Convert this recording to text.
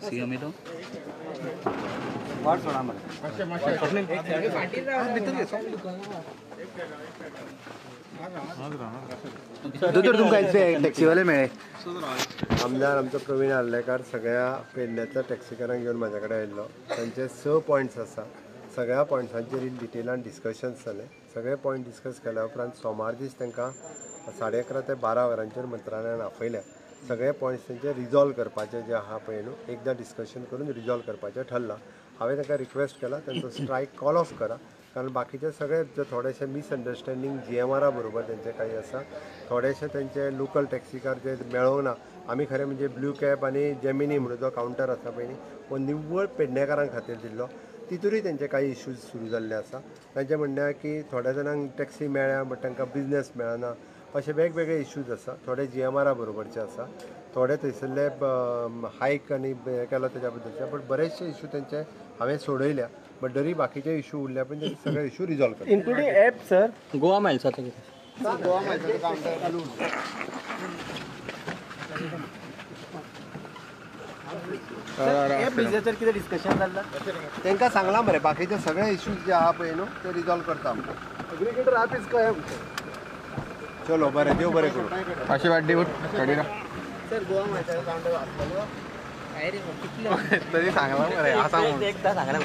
CM येतो तुमका टॅक्सीवाले मिळे आमदार आमचो प्रवीण आर्लेकर सगळ्या पेडण्याच्या टॅक्सीकारांक घेवन म्हाजे कडेन आयिल्लो. तांचे 6 पॉयंट्स आसा. सगळ्या पॉयंट्सांचेर डिटेलान डिस्कशन्स जाले. सगळे पॉयंट डिस्कस केल्या उपरांत सोमार दीस तांकां 11:30 ते 12 वरांचेर मंत्रालयान आपयल्या. सगळे पॉयंट्स तेंचे रिजॉल्व करपाचे जे आहा पळय न्हू एकदां डिस्कशन करून रिजॉल्व करपाचें ठरलां. हांवें तांकां रिक्वेस्ट केला तांचो स्ट्रायक कॉल ऑफ करा कारण बाकीचे सगळे जे थोडेशे मिसअंडरस्टँडींग GMR बरोबर तेंचे काही आसा. थोडेशे तेंचे लोकल टॅक्सीकार जे मेळोंक ना. आमी खरें म्हणजे ब्लू कॅब आनी जेमिनी म्हणून जो कावंटर आसा पळय न्ही हो निव्वळ पेडणेकारां खातीर दिल्लो. तितूरूय तेंचे काही इश्यूज सुरू जाल्ले आसा. तांचें म्हणणें की थोड्या जाणांक टॅक्सी मेळ्ळ्या बट तांकां बिजनेस मेळना अशे वेगवेगळे इश्यूज आसा. थोडे GMR बरोबरचे आसा. थोडे थंयसरले हायक आनी हें केला तेज्या बद्दलचे बट बरेचशे इश्यू तेंचे हांवें सोडयल्या. बट जरी बाकीचे इश्यू उरल्या पण ते सगळे इश्यू रिजॉल्व करता. इन्क्लुडिंग ॲप सर गोवा मायल्साचो गोवा मायल्साचो कावंटर कितें डिस्कशन जाल्ला तांकां सांगलां मरे बाकीचे सगळे इश्यूज जे आहा पळय न्हू ते रिजॉल्व करता आमकां. एग्रीगेटर ॲप इज काय चलो बरें देव बरें करूं. अशी वाट देऊ गाडीला सर गोवा मायल्साचो कावंटर आसतलो काय रे कितले तरी सांगला मरे असा एकदा सांगला